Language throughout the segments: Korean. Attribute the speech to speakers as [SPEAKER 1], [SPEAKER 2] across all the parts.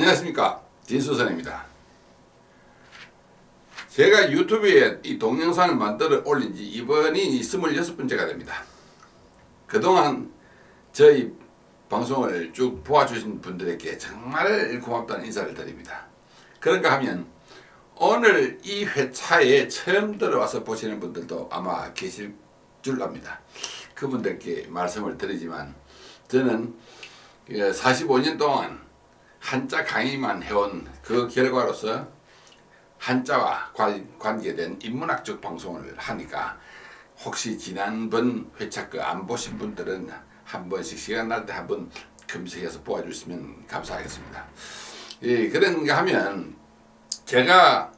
[SPEAKER 1] 안녕하십니까, 진수선입니다. 제가 유튜브에 이 동영상을 만들어 올린 지 이번이 26번째가 됩니다. 그동안 저희 방송을 쭉 보아주신 분들에게 정말 고맙다는 인사를 드립니다. 그런가 하면 오늘 이 회차에 처음 들어와서 보시는 분들도 아마 계실 줄 압니다. 그분들께 말씀을 드리지만, 저는 45년 동안 한자 강의만 해온 그 결과로서 한자와 관계된 인문학적 방송을 하니까, 혹시 지난번 회차 거 안 보신 분들은 한 번씩 시간 날 때 한번 검색해서 보아주시면 감사하겠습니다. 예, 그런가 하면 제가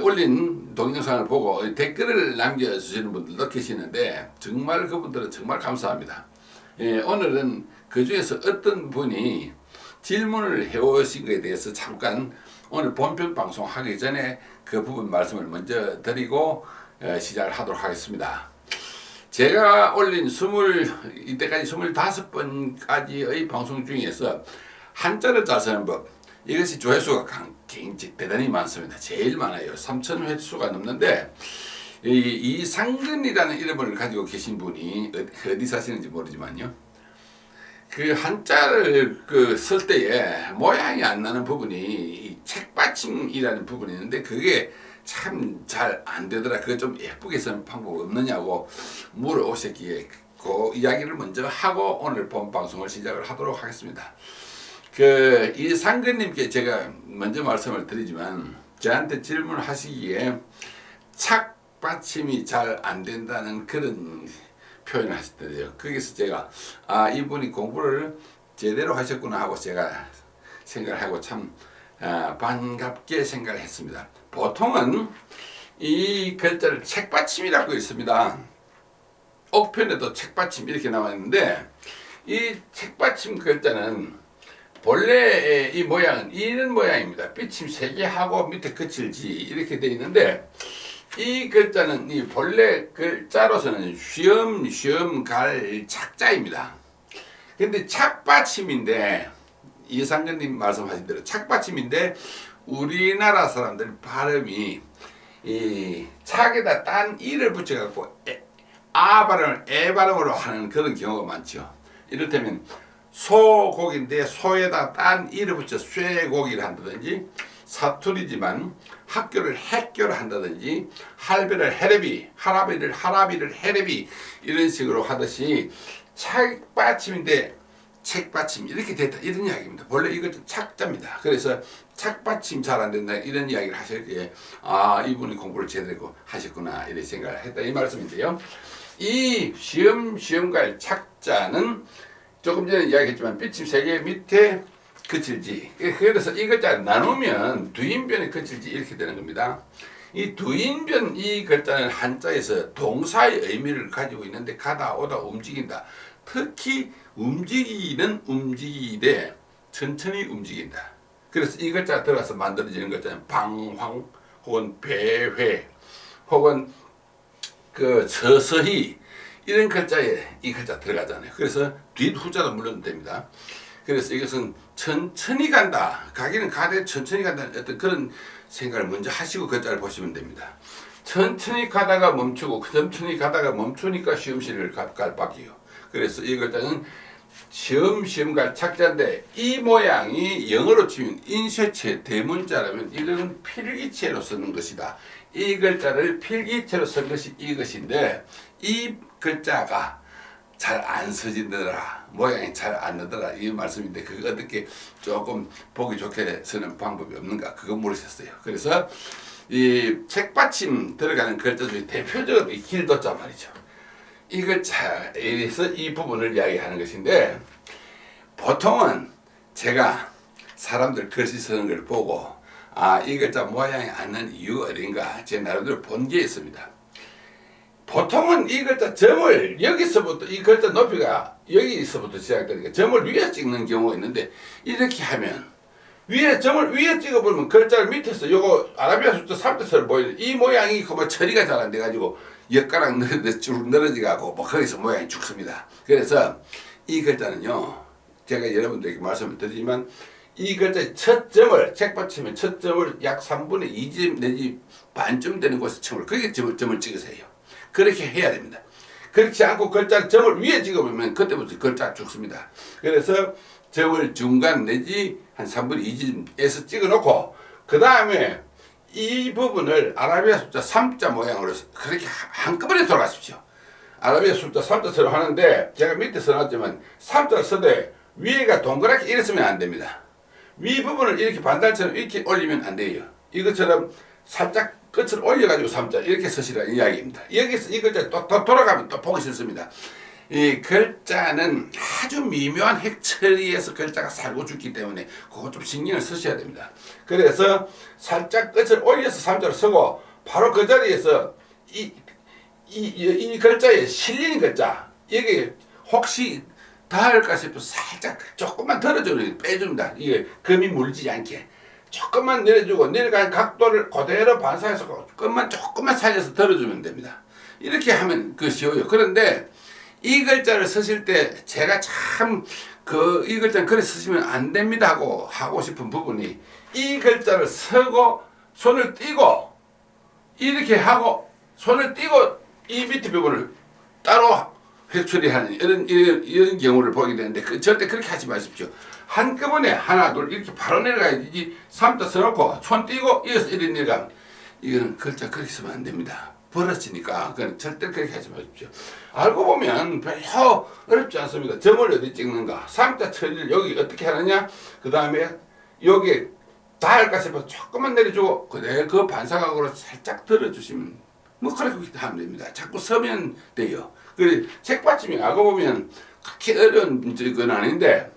[SPEAKER 1] 올린 동영상을 보고 댓글을 남겨주시는 분들도 계시는데, 정말 그분들은 정말 감사합니다. 예, 오늘은 그 중에서 어떤 분이 질문을 해오신 것에 대해서 잠깐 오늘 본편 방송 하기 전에 그 부분 말씀을 먼저 드리고 시작을 하도록 하겠습니다. 제가 올린 이때까지 25번까지의 방송 중에서 한자를 잘 쓰는 법, 이것이 조회수가 굉장히 대단히 많습니다. 제일 많아요. 3,000회수가 넘는데, 이상근이라는 이름을 가지고 계신 분이 어디 사시는지 모르지만요, 그 한자를 쓸 때에 모양이 안 나는 부분이 이 책받침이라는 부분이 있는데, 그게 참 잘 안 되더라. 그거 좀 예쁘게 쓰는 방법 없느냐고 물어오셨기에 그 이야기를 먼저 하고 오늘 본 방송을 시작을 하도록 하겠습니다. 이 상근님께 제가 먼저 말씀을 드리지만, 저한테 질문하시기에 착받침이 잘 안 된다는 그런 표현을 하시더래요. 거기서 제가 이분이 공부를 제대로 하셨구나 하고 제가 생각을 하고 참 반갑게 생각을 했습니다. 보통은 이 글자를 책받침이라고 있습니다. 옥편에도 책받침 이렇게 나와 있는데, 이 책받침 글자는 본래 이 모양은 이런 모양입니다. 삐침 3개 하고 밑에 거칠지 이렇게 되어 있는데, 이 글자는 이 본래 글자로서는 쉬엄쉬엄 갈 착자입니다. 근데 착받침인데, 이상근님 말씀하신 대로 착받침인데, 우리나라 사람들 발음이 이 착에다 딴 이를 붙여갖고 아 발음을 에 발음으로 하는 그런 경우가 많죠. 이를테면 소고기인데 소에다 딴 이를 붙여 쇠고기를 한다든지, 사투리지만 학교를 핵교를 한다든지, 할배를 헤레비, 하라비를 헤레비, 이런 식으로 하듯이 착받침인데 책받침 이렇게 됐다, 이런 이야기입니다. 원래 이것도 착자입니다. 그래서 착받침 잘 안 된다 이런 이야기를 하셨기에 이분이 공부를 제대로 하셨구나 이렇게 생각을 했다, 이 말씀인데요. 이 쉬엄쉬엄 갈 착자는 조금 전에 이야기했지만 삐침 3개 밑에 거칠지, 그래서 이 글자를 나누면 두인변에 거칠지 이렇게 되는 겁니다. 이 두인변 이 글자는 한자에서 동사의 의미를 가지고 있는데, 가다 오다 움직인다, 특히 움직이되 천천히 움직인다. 그래서 이 글자가 들어가서 만들어지는 글자는 방황 혹은 배회 혹은 서서히 이런 글자에 이 글자 들어가잖아요. 그래서 뒷후자도 물론 됩니다. 그래서 이것은 천천히 간다, 가기는 가되 천천히 간다는 어떤 그런 생각을 먼저 하시고 글자를 보시면 됩니다. 천천히 가다가 멈추고, 천천히 가다가 멈추니까 쉬엄쉬엄 갈 밖이요. 그래서 이 글자는 쉬엄쉬엄 갈 착자인데, 이 모양이 영어로 치면 인쇄체 대문자라면 이거는 필기체로 쓰는 것이다. 이 글자를 필기체로 쓴 것이 이것인데, 이 글자가 잘 안 써진더라, 모양이 잘 안 나더라, 이 말씀인데, 그거 어떻게 조금 보기 좋게 쓰는 방법이 없는가, 그거 물으셨어요. 그래서 이 책받침 들어가는 글자 중에 대표적으로 이 길도자 말이죠. 이 글자에서 이 부분을 이야기하는 것인데, 보통은 제가 사람들 글씨 쓰는 걸 보고 이 글자 모양이 안 나는 이유가 어딘가 제 나름대로 본 게 있습니다. 보통은 이 글자 점을 여기서부터, 이 글자 높이가 여기서부터 시작되니까 점을 위에 찍는 경우가 있는데, 이렇게 하면 위에 점을 위에 찍어보면 글자를 밑에서 요거 아라비아 숫자 3대처럼 보이는 이 모양이 처리가 잘 안 돼가지고 엿가락 쭉 늘어지고 거기서 모양이 죽습니다. 그래서 이 글자는요, 제가 여러분들에게 말씀을 드리지만 이 글자의 첫 점을 책받침의 첫 점을 약 3분의 2점 내지 반점 되는 곳에 그렇게 점을 찍으세요. 그렇게 해야 됩니다. 그렇지 않고 글자 점을 위에 찍어보면 그때부터 글자가 죽습니다. 그래서 점을 중간 내지 한 3분의 2점에서 찍어놓고 그 다음에 이 부분을 아라비아 숫자 3자 모양으로 그렇게 한꺼번에 돌아가십시오. 아라비아 숫자 3자처럼 하는데 제가 밑에 써놨지만 3자를 써도 위에가 동그랗게 이렇게 쓰면 안 됩니다. 위 부분을 이렇게 반달처럼 이렇게 올리면 안 돼요. 이것처럼 살짝 끝을 올려가지고 3자 이렇게 쓰시라는 이야기입니다. 여기서 이 글자 또 돌아가면 또 보기 싫습니다. 이 글자는 아주 미묘한 핵 처리에서 글자가 살고 죽기 때문에 그거 좀 신경을 쓰셔야 됩니다. 그래서 살짝 끝을 올려서 3자를 쓰고 바로 그 자리에서 이 글자에 실리는 글자 여기 혹시 닿을까 싶어 살짝 조금만 덜어주는 빼줍니다. 이게 금이 물지 않게 조금만 내려주고 내려가는 각도를 그대로 반사해서 조금만 살려서 덜어주면 됩니다. 이렇게 하면 그 쉬워요. 그런데 이 글자를 쓰실 때 제가 참 이 글자는 그래 쓰시면 안 됩니다 하고 싶은 부분이 이 글자를 쓰고 손을 띄고 이렇게 하고 손을 띄고 이 밑에 부분을 따로 획처리하는 이런 경우를 보게 되는데 절대 그렇게 하지 마십시오. 한꺼번에 하나 둘 이렇게 바로 내려가야 되지 3자 써놓고 손 띄고 이어서 이렇게 내려가면 이거는 글자 그렇게 쓰면 안 됩니다. 벌어지니까 그건 절대 그렇게 하지 마십시오. 알고 보면 별로 어렵지 않습니다. 점을 어디 찍는가 3자 처리를 여기 어떻게 하느냐 그 다음에 여기 닿을까 싶어서 조금만 내려주고 그래 그 반사각으로 살짝 들어주시면 뭐 그렇게 하면 됩니다. 자꾸 서면 돼요. 그래 책받침이 알고 보면 그렇게 어려운 건 아닌데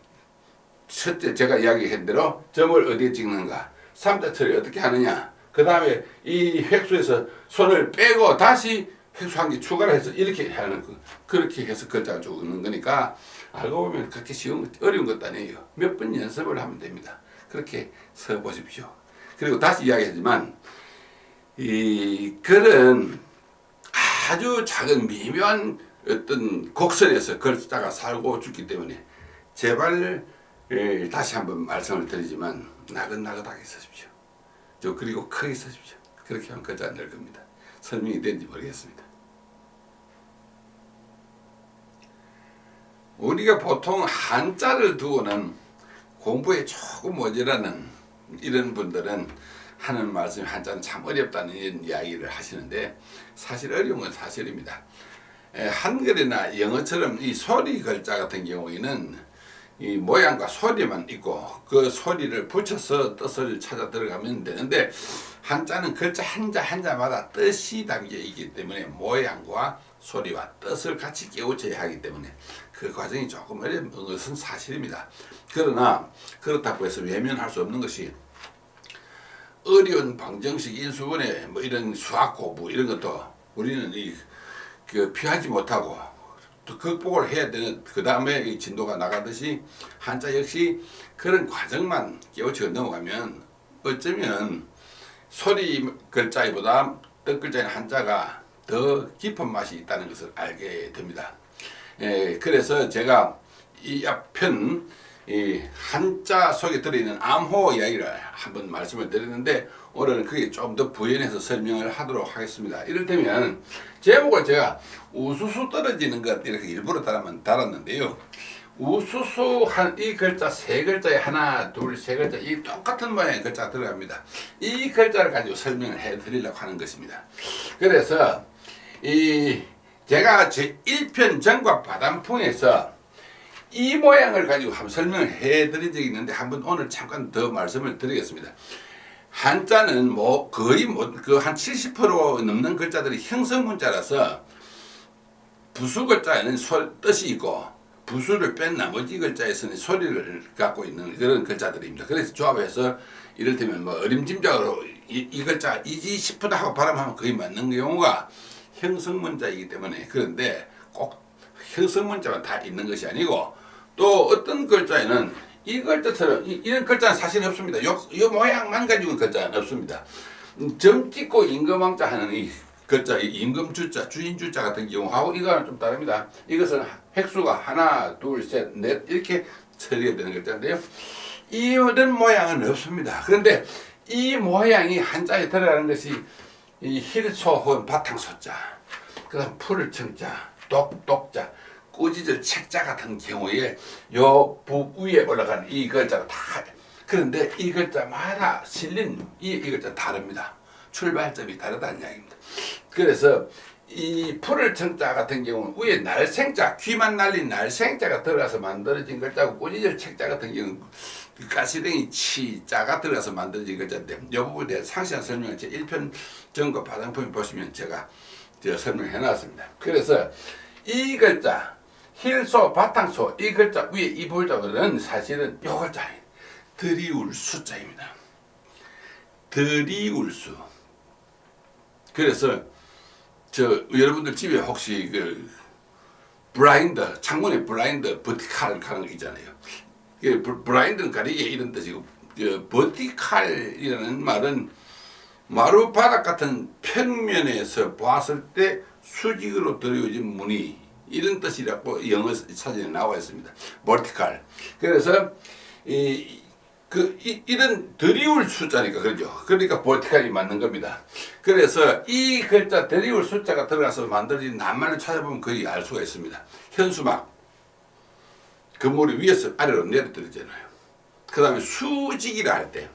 [SPEAKER 1] 첫째 제가 이야기한 대로 점을 어디에 찍는가 3자 처리 어떻게 하느냐 그 다음에 이 획수에서 손을 빼고 다시 획수 한 개 추가를 해서 이렇게 하는 거 그렇게 해서 글자가 죽는 거니까 알고 보면 그렇게 어려운 것도 아니에요. 몇 번 연습을 하면 됩니다. 그렇게 써 보십시오. 그리고 다시 이야기하지만 이 글은 아주 작은 미묘한 어떤 곡선에서 글자가 살고 죽기 때문에 제발 다시 한번 말씀을 드리지만 나긋나긋하게 쓰십시오. 그리고 크게 쓰십시오. 그렇게 하면 글자 안 될 겁니다. 설명이 되는지 모르겠습니다. 우리가 보통 한자를 두고는 공부에 조금 모자라는 이런 분들은 하는 말씀이 한자는 참 어렵다는 이런 이야기를 하시는데 사실 어려운 건 사실입니다. 한글이나 영어처럼 이 소리 글자 같은 경우에는 이 모양과 소리만 있고 그 소리를 붙여서 뜻을 찾아 들어가면 되는데 한자는 글자 한자마다 뜻이 담겨 있기 때문에 모양과 소리와 뜻을 같이 깨우쳐야 하기 때문에 그 과정이 조금 어려운 것은 사실입니다. 그러나 그렇다고 해서 외면할 수 없는 것이 어려운 방정식 인수분해 뭐 이런 수학 공부 이런 것도 우리는 피하지 못하고 또 극복을 해야 되는 그 다음에 이 진도가 나가듯이 한자 역시 그런 과정만 깨우쳐 넘어가면 어쩌면 소리 글자보다 뜻 글자인 한자가 더 깊은 맛이 있다는 것을 알게 됩니다. 그래서 제가 이 앞편 이 한자 속에 들어있는 암호 이야기를 한번 말씀을 드렸는데 오늘은 그게 좀 더 부연해서 설명을 하도록 하겠습니다. 이를테면 제목을 제가 우수수 떨어지는 것 이렇게 일부러 달았는데요. 우수수 이 글자 세 글자에 하나 둘 세 글자 이 똑같은 모양의 글자가 들어갑니다. 이 글자를 가지고 설명을 해 드리려고 하는 것입니다. 그래서 제가 제 1편 정과 바단풍에서 이 모양을 가지고 한번 설명을 해 드린 적이 있는데 한번 오늘 잠깐 더 말씀을 드리겠습니다. 한자는 뭐 거의 그 한 70% 넘는 글자들이 형성문자라서 부수 글자에는 뜻이 있고 부수를 뺀 나머지 글자에서는 소리를 갖고 있는 그런 글자들입니다. 그래서 조합해서 이를테면 뭐 어림짐작으로 이 글자 이지 싶다 하고 발음하면 거의 맞는 경우가 형성문자이기 때문에 그런데 꼭 형성문자만 다 있는 것이 아니고 또 어떤 글자에는 이 글자처럼 이런 글자는 사실 없습니다. 요 모양만 가지고 글자는 없습니다. 점 찍고 임금왕자 하는 이 글자, 이 임금주자, 주인주자 같은 경우하고 이거는 좀 다릅니다. 이것은 획수가 하나, 둘, 셋, 넷 이렇게 처리가 되는 글자인데요. 이런 모양은 없습니다. 그런데 이 모양이 한자에 들어가는 것이 이 힐소 혹은 바탕소자, 그 다음 풀을 청자, 똑똑자, 꾸짖을 책자 같은 경우에 요 부 위에 올라가는 이 글자가 다, 그런데 이 글자마다 실린 이 글자 다릅니다. 출발점이 다르다는 이야기입니다. 그래서 이 풀을 청자 같은 경우는 위에 날생자, 귀만 날린 날생자가 들어가서 만들어진 글자고, 꾸짖을 책자 같은 경우는 가시랭이 치자가 들어가서 만들어진 글자인데, 이 부분에 대해 상세한 설명을 제 1편 전과 바탕표에 보시면 제가 설명해 놨습니다. 그래서 이 글자 힐소 바탕소, 이 글자 위에 이 볼자들은 사실은 이 글자 들이울 수자입니다. 들이울 수. 그래서 여러분들 집에 혹시 그 블라인드, 창문에 블라인드 버티칼 가는 거 있잖아요. 블라인드는 가리개 이런 뜻이고, 버티칼이라는 말은 마루 바닥 같은 평면에서 봤을 때 수직으로 들여진 무늬, 이런 뜻이라고 영어 사전에 나와 있습니다. 버티칼. 그래서 이런 들이울 숫자니까 그러죠. 그러니까 버티칼이 맞는 겁니다. 그래서 이 글자 들이울 숫자가 들어가서 만들어진 낱말을 찾아보면 거의 알 수가 있습니다. 현수막, 건물이 위에서 아래로 내려뜨리잖아요. 그 다음에 수직이라 할 때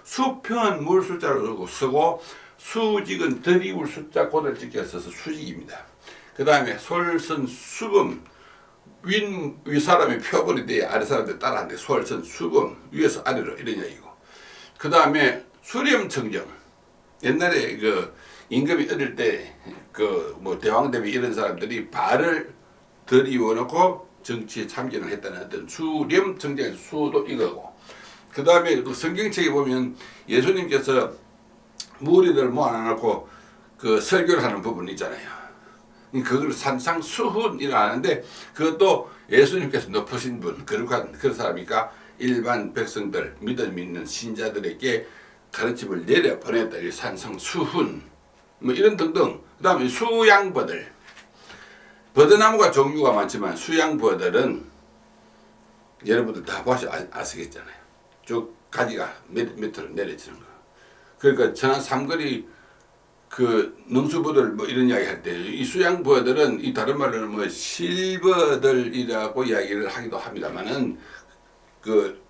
[SPEAKER 1] 수평은 물 숫자로 쓰고, 수직은 들이울 숫자 고대를 찍혀 써서 수직입니다. 그 다음에 솔선 수범, 위 사람이 표본이 돼야 아래 사람들 따라하는데, 솔선 수범, 위에서 아래로 이런 이야기고. 그 다음에 수렴청정, 옛날에 그 임금이 어릴 때 그 뭐 대왕 대비 이런 사람들이 발을 들이워 놓고 정치에 참견을 했다는 어떤 수렴청정의 수도 이거고. 그 다음에 그 성경책에 보면 예수님께서 무리들을 모아놓고 그 설교를 하는 부분 있잖아요. 그걸 산상수훈이라 하는데, 그것도 예수님께서 높으신 분, 거룩한 그런 사람이니까 일반 백성들, 믿음 있는 신자들에게 가르침을 내려 보냈다. 산상수훈, 뭐 이런 등등. 그 다음에 수양버들, 버드나무가 종류가 많지만 수양버들은 여러분들 다 보시 아시겠잖아요. 쭉 가지가 밑으로 내려지는 거. 그러니까 천안 삼거리 그 능수버들 뭐 이런 이야기 할 때, 이 수양버들은 이 다른 말로는 뭐 실버들이라고 이야기를 하기도 합니다만은, 그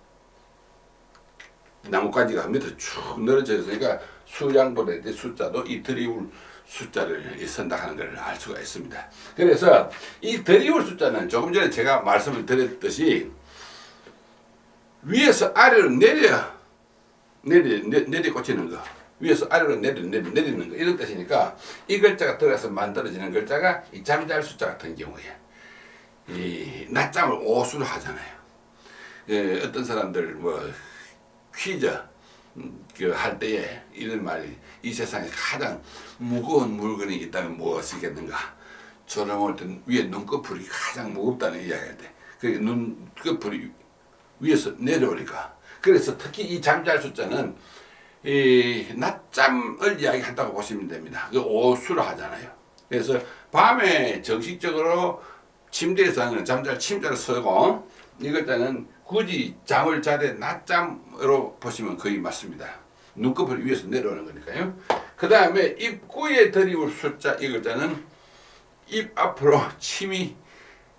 [SPEAKER 1] 나뭇가지가 밑으로 쭉 늘어져 있으니까 수양버들의 숫자도 이 들이울 숫자를 선다하는 걸 알 수가 있습니다. 그래서 이 들이울 숫자는 조금 전에 제가 말씀을 드렸듯이 위에서 아래로 내려 꽂히는 거, 위에서 아래로 내리는 거, 이런 뜻이니까 이 글자가 들어가서 만들어지는 글자가 이 잠잘 숫자 같은 경우에 이 낮잠을 오수로 하잖아요. 어떤 사람들 뭐 퀴즈 그 할 때에 이런 말이, 이 세상에 가장 무거운 물건이 있다면 무엇이겠는가? 저녁 때 위에 눈꺼풀이 가장 무겁다는 이야기할 때, 그 눈꺼풀이 위에서 내려오니까. 그래서 특히 이 잠잘 숫자는 이 낮잠을 이야기한다고 보시면 됩니다. 그 오수로 하잖아요. 그래서 밤에 정식적으로 침대에서 하는 잠잘 침자를 쓰고, 이것자는 굳이 잠을 자되 낮잠으로 보시면 거의 맞습니다. 눈꺼풀 위에서 내려오는 거니까요. 그 다음에 입구에 들이울 숫자, 이것자는 입 앞으로 침이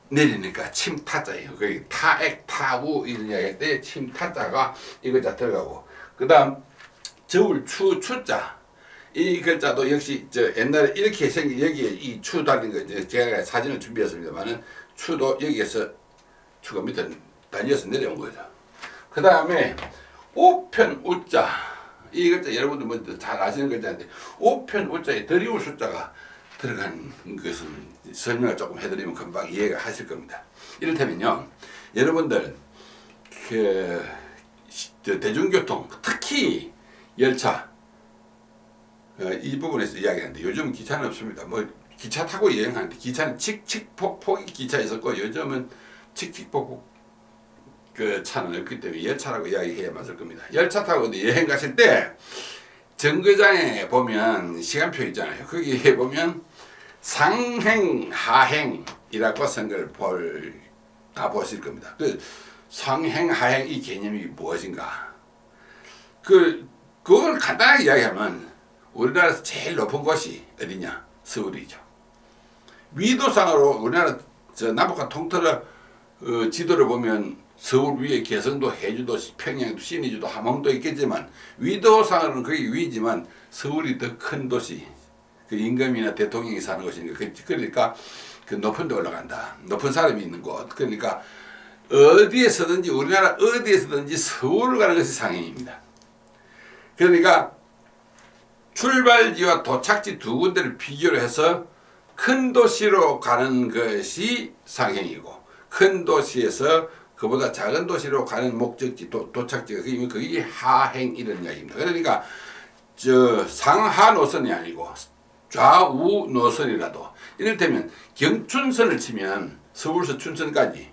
[SPEAKER 1] 내리니까 침타자예요. 거기 타액, 타우 이런 이야기 할 때 침타자가 이 글자 들어가고, 그 다음 저울 추자, 이 글자도 역시 옛날에 이렇게 생긴, 여기에 이 추 달린 거 제가 사진을 준비했습니다만은, 추도 여기에서 추가 밑에 달려서 내려온 거죠. 그 다음에 우편 우자, 이 글자 여러분들 뭐 잘 아시는 글자인데, 우편 우자에 들이울 숫자가 들어간 것은 설명을 조금 해드리면 금방 이해가 하실 겁니다. 이를테면요, 여러분들 그 대중교통, 특히 열차, 이 부분에서 이야기하는데, 요즘 기차는 없습니다. 뭐 기차 타고 여행하는데, 기차는 칙칙폭폭 기차 있었고, 요즘은 칙칙폭폭 그 차는 없기 때문에 열차라고 이야기해야 맞을 겁니다. 열차 타고 여행 가실 때 정거장에 보면 시간표 있잖아요. 거기에 보면 상행, 하행이라고 쓴 걸 다 보실 겁니다. 상행, 하행 이 개념이 무엇인가? 그걸 간단하게 이야기하면 우리나라에서 제일 높은 곳이 어디냐? 서울이죠. 위도상으로 우리나라 남북한 통틀어 지도를 보면 서울 위에 개성도, 해주도, 평양도, 신의주도, 함흥도 있겠지만 위도상으로는 거기 위지만 서울이 더 큰 도시. 그 임금이나 대통령이 사는 곳이니까 그러니까 그 높은 데 올라간다. 높은 사람이 있는 곳. 그러니까 어디에서든지 우리나라 어디에서든지 서울을 가는 것이 상행입니다. 그러니까 출발지와 도착지 두 군데를 비교를 해서 큰 도시로 가는 것이 상행이고 큰 도시에서 그보다 작은 도시로 가는 목적지 도착지가 그게 하행 이런 이야기입니다. 그러니까 상하 노선이 아니고 좌우 노선이라도 이를테면 경춘선을 치면 서울서 춘천까지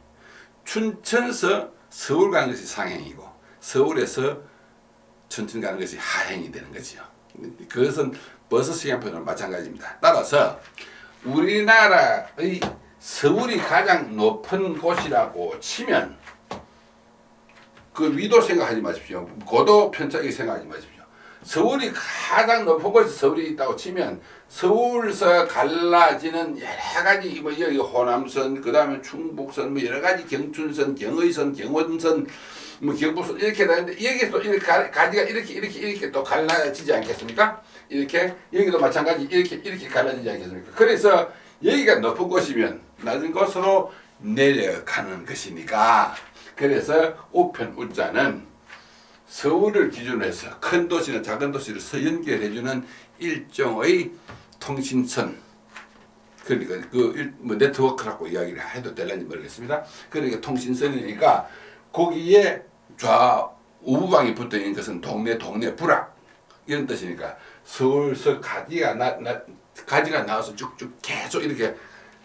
[SPEAKER 1] 춘천서 서울 가는 것이 상행이고 서울에서 춘천 가는 것이 하행이 되는 거죠. 그것은 버스 시간표는 마찬가지입니다. 따라서 우리나라의 서울이 가장 높은 곳이라고 치면 그 위도 생각하지 마십시오. 고도 편차기 생각하지 마십시오. 서울이 가장 높은 곳이 서울이 있다고 치면 서울서 갈라지는 여러 가지 뭐 여기 호남선, 그 다음에 충북선, 뭐 여러 가지 경춘선, 경의선, 경원선, 뭐 경부선 이렇게 다는데 여기 또 이렇게 가지가 이렇게 또 갈라지지 않겠습니까? 이렇게 여기도 마찬가지 이렇게 갈라지지 않겠습니까? 그래서 여기가 높은 곳이면 낮은 곳으로 내려가는 것이니까 그래서 우편 우자는 서울을 기준으로 해서 큰 도시나 작은 도시를 연결해주는 일종의 통신선, 그러니까 뭐 네트워크라고 이야기를 해도 될는지 모르겠습니다. 그러니까 통신선이니까 거기에 좌우방에 붙어 있는 것은 동네 부락 이런 뜻이니까 서울서 가지가 나와서 쭉쭉 계속 이렇게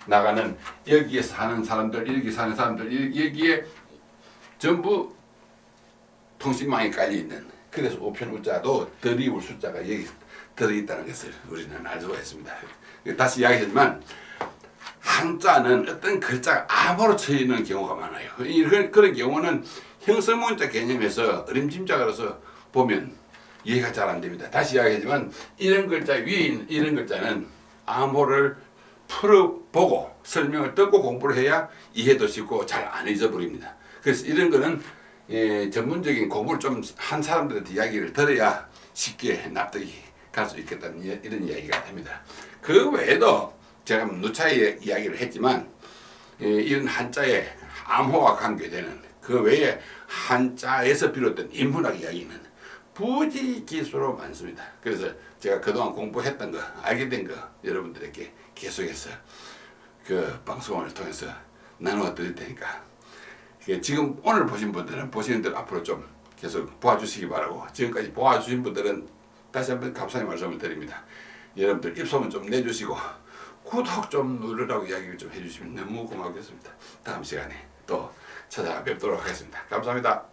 [SPEAKER 1] 나가는 여기에 사는 사람들, 여기 사는 사람들 여기에 전부 통신망이 깔려있는 그래서 우편 우자도 들이울 숫자가 여기 들어있다는 것을 우리는 알 수가 있습니다. 다시 이야기하지만 한자는 어떤 글자가 암호로 쳐있는 경우가 많아요. 그런 경우는 형성문자 개념에서 어림짐작으로서 보면 이해가 잘 안 됩니다. 다시 이야기하지만 이런 글자 위에 있는 이런 글자는 암호를 풀어보고 설명을 듣고 공부를 해야 이해도 쉽고 잘 안 잊어버립니다. 그래서 이런 거는 전문적인 공부를 좀 한 사람들한테 이야기를 들어야 쉽게 납득이 갈 수 있겠다는 이런 이야기가 됩니다. 그 외에도 제가 누차에 이야기를 했지만 이런 한자의 암호와 관계되는 그 외에 한자에서 비롯된 인문학 이야기는 부지기수로 많습니다. 그래서 제가 그동안 공부했던 거 알게 된 거 여러분들에게 계속해서 그 방송을 통해서 나누어 드릴 테니까 지금 오늘 보신 분들은 보시는 대로 앞으로 좀 계속 보아주시기 바라고 지금까지 보아주신 분들은 다시 한번 감사의 말씀을 드립니다. 여러분들 입소문 좀 내주시고 구독 좀 누르라고 이야기를 좀 해주시면 너무 고맙겠습니다. 다음 시간에 또 찾아뵙도록 하겠습니다. 감사합니다.